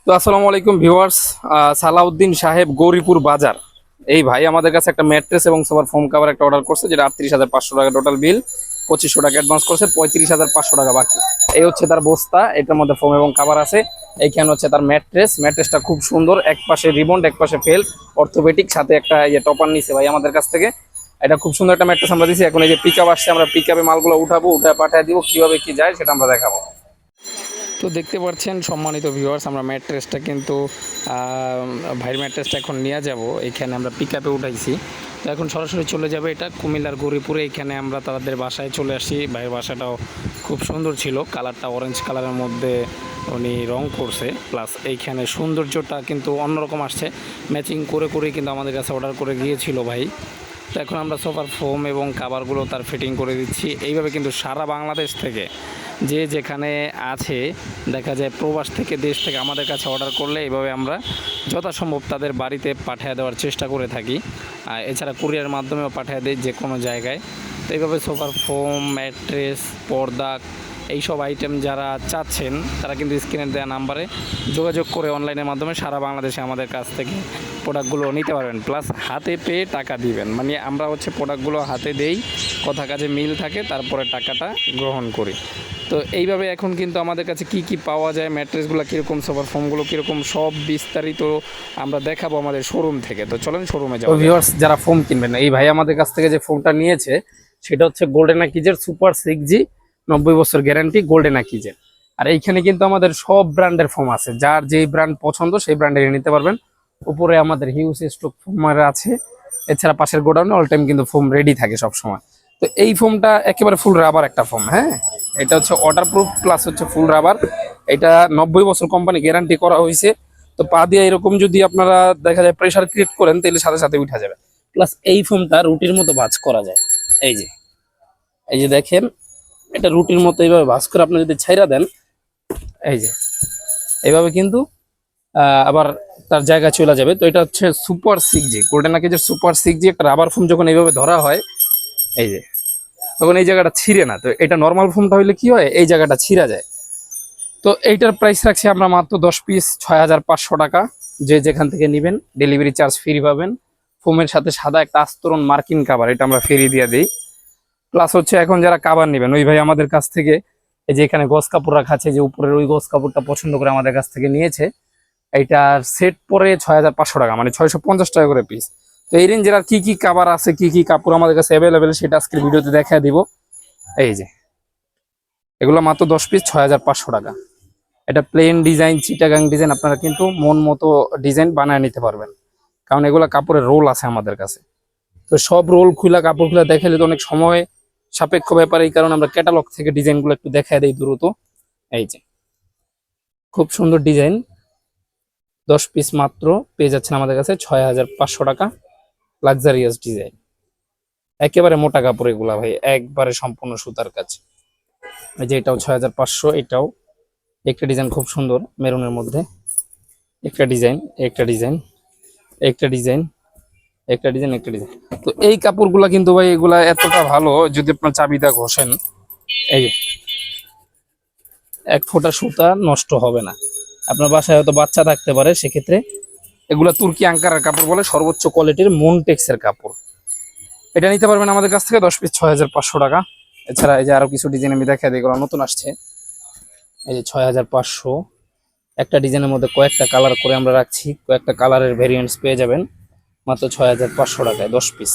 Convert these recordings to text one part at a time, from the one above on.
তো আসসালামু আলাইকুম ভিউয়ার্স। সালাউদ্দিন সাহেব গৌরীপুর বাজার। এই ভাই আমাদের কাছে একটা ম্যাট্রেস এবং সোফার ফোম কভার একটা অর্ডার করছে, যেটা 38,500 টাকা টোটাল বিল। 2500 টাকা অ্যাডভান্স করছে, 35,500 টাকা বাকি। এই হচ্ছে তার বস্তা, এটার মধ্যে ফোম এবং কভার আছে। এইখানে হচ্ছে তার ম্যাট্রেসটা খুব সুন্দর, এক পাশে রিবন্ড এক পাশে ফেল, অর্থোপেডিক, সাথে একটা টপার নিছে ভাই আমাদের কাছ থেকে। এটা খুব সুন্দর একটা ম্যাট্রেস আমরা দিচ্ছি। এখন এই যে পিক আপ আসছে, আমরা পিক আপে মালগুলো উঠাবো, উঠে পাঠিয়ে দিব। কিভাবে কি যায় সেটা আমরা দেখাবো। তো দেখতে পাচ্ছেন সম্মানিত ভিউয়ার্স, আমরা ম্যাট্রেসটা কিন্তু ভাইয়ের ম্যাট্রেসটা এখন নিয়ে যাব। এখানে আমরা পিক আপে উঠাইছি, তো এখন সরাসরি চলে যাবে এটা কুমিল্লার গৌরীপুরে। এখানে আমরা তাদের বাসায় চলে আসি। ভাইয়ের বাসাটাও খুব সুন্দর ছিল, কালারটা অরেঞ্জ কালারের মধ্যে উনি রং করছে, প্লাস এইখানে সৌন্দর্যটা কিন্তু অন্যরকম আসছে। ম্যাচিং করে করে কিন্তু আমাদের কাছে অর্ডার করে গিয়েছিল ভাই। তো এখন আমরা সোফার ফোম এবং কাভারগুলো তার ফিটিং করে দিচ্ছি। এইভাবে কিন্তু সারা বাংলাদেশ থেকে যে যেখানে আছে, দেখা যায় প্রবাস থেকে, দেশ থেকে আমাদের কাছে অর্ডার করলে এইভাবে আমরা যথাসম্ভব তাদের বাড়িতে পাঠিয়ে দেওয়ার চেষ্টা করে থাকি। এছাড়া কুরিয়ার মাধ্যমেও পাঠিয়ে দেয় যে কোনো জায়গায়। তো এইভাবে সোফার ফোম, ম্যাট্রেস, পর্দা, এইসব আইটেম যারা চাচ্ছেন তারা কিন্তু স্ক্রিনে দেওয়া নাম্বারে যোগাযোগ করে অনলাইনের মাধ্যমে সারা বাংলাদেশে আমাদের কাছ থেকে প্রোডাক্টগুলো নিতে পারবেন। প্লাস হাতে পেয়ে টাকা দিবেন, মানে আমরা হচ্ছে প্রোডাক্টগুলো হাতে দেই, কথা কাজে মিল থাকে, তারপরে টাকাটা গ্রহণ করি। তো এইভাবে এখন কিন্তু আমাদের কাছে কি কি পাওয়া যায়, ম্যাট্রেসগুলো কীরকম, সোফার ফোমগুলো কীরকম, সব বিস্তারিত আমরা দেখাবো আমাদের শোরুম থেকে। তো চলেন শোরুমে যাও। ভিউয়ার্স, যারা ফোম কিনবেন, এই ভাই আমাদের কাছ থেকে যে ফোমটা নিয়েছে সেটা হচ্ছে গোল্ডেন আকিজের সুপার 6G, 90 বছর গ্যারান্টি, গোল্ডেন আকিজের। আর এইখানে কিন্তু আমাদের সব ব্র্যান্ডের ফোম আছে, যার যেই ব্র্যান্ড পছন্দ সেই ব্র্যান্ডের নিতে পারবেন। উপরে আমাদের হিউজ স্টক ফোমের আছে। এছাড়া পাশের গোডাউনে অল টাইম কিন্তু ফোম রেডি থাকে সব সময়। তো এই ফোমটা একেবারে ফুল রাবার একটা ফোম, হ্যাঁ। এটা হচ্ছে ওয়াটারপ্রুফ প্লাস হচ্ছে ফুল রাবার। এটা 90 বছর কোম্পানি গ্যারান্টি করা হয়েছে। তো পা দিয়ে এরকম যদি আপনারা দেখা যায় প্রেসার ক্রিয়েট করেন, তাহলে সাথে সাথে উঠা যাবে। প্লাস এই ফোমটা রুটির মতো ভাঁজ করা যায়। এই যে এই যে দেখেন, এটা রুটির মতো এইভাবে ভাঁজ করে আপনি যদি ছাইরা দেন, এই যে এইভাবে কিন্তু আবার তার জায়গা চলে যাবে। তো এটা হচ্ছে super 6G, golden আকিজের super 6G। একটা রাবার ফোম যখন এইভাবে ধরা হয়, এই যে তখন এই জায়গাটা ছিঁড়ে না। তো এটা নর্মাল ফোমটা হইলে কি হয়, এই জায়গাটা ছিঁড়া যায়। তো এইটার প্রাইস রাখছি আমরা মাত্র 10 পিস 6,500 টাকা। যে যেখান থেকে নেবেন ডেলিভারি চার্জ ফ্রি পাবেন। ফোমের সাথে সাদা একটা আস্তরণ মার্কিন কাভার, এটা আমরা ফ্রি দিয়ে দিই। প্লাস হচ্ছে এখন যারা কাভার নেবেন, ওই ভাই আমাদের কাছ থেকে এই যে এখানে গস কাপড় রাখা আছে, যে উপরের ওই গস কাপড়টা পছন্দ করে আমাদের কাছ থেকে নিয়েছে। এইটার সেট পরে 6,500 টাকা, মানে 650 টাকা করে পিস। তো এই রেঞ্জের আর কি কি কাভার আছে, কি কি কাপড় আমাদের কাছে অ্যাভেলেবেল, সেটা আজকের ভিডিওতে দেখা দিব। এই যে এগুলো মাত্র 10 পিস 6,500 টাকা। এটা প্লেন ডিজাইন, চিটাগাং ডিজাইন, আপনারা কিন্তু মন মতো ডিজাইন বানায় নিতে পারবেন, কারণ এগুলো কাপড়ের রোল আছে আমাদের কাছে। তো সব রোল খুলা, কাপড় খুলা দেখালে তো অনেক সময় সাপেক্ষ ব্যাপার, এই কারণে আমরা ক্যাটালগ থেকে ডিজাইনগুলো একটু দেখায় দিই দ্রুত। এই যে খুব সুন্দর ডিজাইন, 10 পিস মাত্র পেয়ে যাচ্ছেন আমাদের কাছে 6,500 টাকা। লাক্সারিয়াস ডিজাইন, একেবারে মোটা কাপড় এগুলা ভাই, একবারে সম্পূর্ণ সুতার কাজ। এই যে এটাও 6,500। এটাও একটা ডিজাইন খুব সুন্দর মেরুনের মধ্যে, একটা ডিজাইন, একটা ডিজাইন, একটা ডিজাইন, একটা ডিজাইন, একটা ডিজাইন। তো এই কাপড়গুলা কিন্তু ভাই এগুলা এতটা ভালো, যদি আপনার চাবিটা ঘষেন, এই যে এক ফোঁটা সুতা নষ্ট হবে না। আপনার বাসায় হয়তো বাচ্চা থাকতে পারে, সেক্ষেত্রে এগুলা তুর্কি আঙ্কারের কাপড় বলে, সর্বোচ্চ কোয়ালিটির মনটেক্সের কাপড়। এটা নিতে পারবেন আমাদের কাছ থেকে 10 পিস 6,500 টাকা। এছাড়া এই যে আরো কিছু ডিজাইন আমি দেখাই দিই, এগুলো নতুন আসছে। এই যে 6,500, একটা ডিজাইনের মধ্যে কয়েকটা কালার করে আমরা রাখছি, কয়েকটা কালারের ভেরিয়েন্টস পেয়ে যাবেন মাত্র 6,500 টাকায় 10 পিস।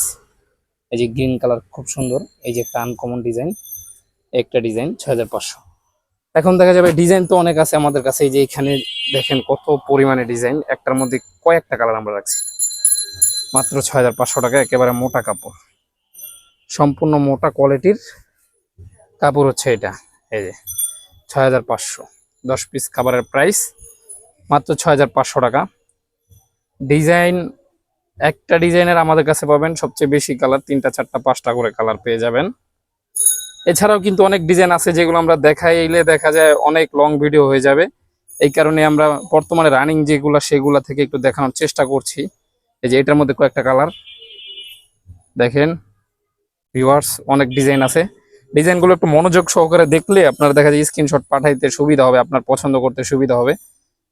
এই যে গ্রিন কালার খুব সুন্দর, এই যে একটা আনকমন ডিজাইন, একটা ডিজাইন 6,500। এখন দেখা যাবে ডিজাইন তো অনেক আছে আমাদের কাছে। এই যে এখানে দেখেন কত পরিমাণে ডিজাইন, একটার মধ্যে কয়েকটা কালার আমরা রাখছি মাত্র 6,500 টাকা। একেবারে মোটা কাপড়, সম্পূর্ণ মোটা কোয়ালিটির কাপড় হচ্ছে এটা। এই যে 6,500, 10 পিস কাভারের প্রাইস মাত্র 6,500 টাকা। ডিজাইন, একটা ডিজাইনের আমাদের কাছে পাবেন সবচেয়ে বেশি কালার, 3টা 4টা 5টা করে কালার পেয়ে যাবেন। এছাড়াও কিন্তু অনেক ডিজাইন আছে যেগুলো আমরা দেখাইলে দেখা যায় অনেক লং ভিডিও হয়ে যাবে। এই কারণে আমরা বর্তমানে রানিং যেগুলো সেগুলা থেকে একটু দেখানোর চেষ্টা করছি। এই যে এটার মধ্যে কয়েকটা কালার দেখেন ভিউয়ার্স, অনেক ডিজাইন আছে। ডিজাইনগুলো একটু মনোযোগ সহকারে দেখলে আপনারা দেখা যায় স্ক্রিনশট পাঠাইতে সুবিধা হবে, আপনার পছন্দ করতে সুবিধা হবে।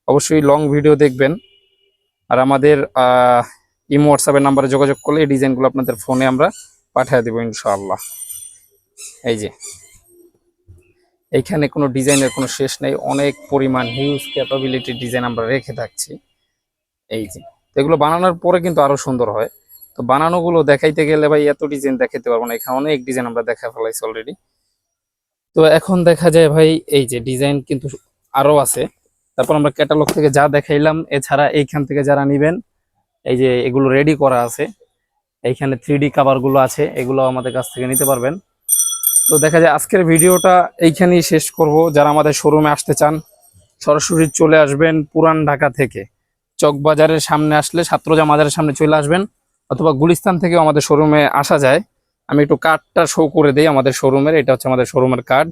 অবশ্যই লং ভিডিও দেখবেন। আর আমাদের ইমো হোয়াটসঅ্যাপের নাম্বারে যোগাযোগ করলে এই ডিজাইনগুলো আপনাদের ফোনে আমরা পাঠিয়ে দেবো ইনশাআল্লাহ। এই যে এইখানে কোনো ডিজাইনের কোনো শেষ নেই, অনেক পরিমাণ হিউজ ক্যাপাবিলিটির ডিজাইন আমরা রেখে থাকছি। এই যে এগুলো বানানোর পরে কিন্তু আরো সুন্দর হয়। তো বানানোগুলো দেখাইতে গেলে ভাই এত ডিজাইন দেখাইতে পারবো না, এখানে অনেক ডিজাইন আমরা দেখা ফেলাইছি অলরেডি। তো এখন দেখা যায় ভাই এই যে ডিজাইন কিন্তু আরো আছে। তারপর আমরা ক্যাটালগ থেকে যা দেখাইলাম, এছাড়া এইখান থেকে যারা নিবেন এই যে এগুলো রেডি করা আছে, এইখানে 3D কাভার গুলো আছে, এগুলো আমাদের কাছ থেকে নিতে পারবেন। তো দেখা যায় আজকের ভিডিওটা এইখানেই শেষ করব। যারা আমাদের শোরুমে আসতে চান সরাসরি চলে আসবেন পুরান ঢাকা থেকে, চকবাজারের সামনে আসলে ছাত্রজা মাজারের সামনে চলে আসবেন, অথবা গুলিস্তান থেকেও আমাদের শোরুমে আসা যায়। আমি একটু কার্ডটা শো করে দিই আমাদের শোরুমের, এটা হচ্ছে আমাদের শোরুমের কার্ড।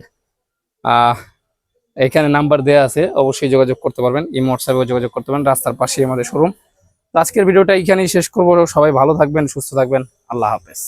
এখানে নাম্বার দেওয়া আছে, অবশ্যই যোগাযোগ করতে পারবেন, ইমো হোয়াটসঅ্যাপে যোগাযোগ করতে পারবেন, রাস্তার পাশেই আমাদের শোরুম। তো আজকের ভিডিওটা এইখানেই শেষ করবো। সবাই ভালো থাকবেন, সুস্থ থাকবেন, আল্লাহ হাফেজ।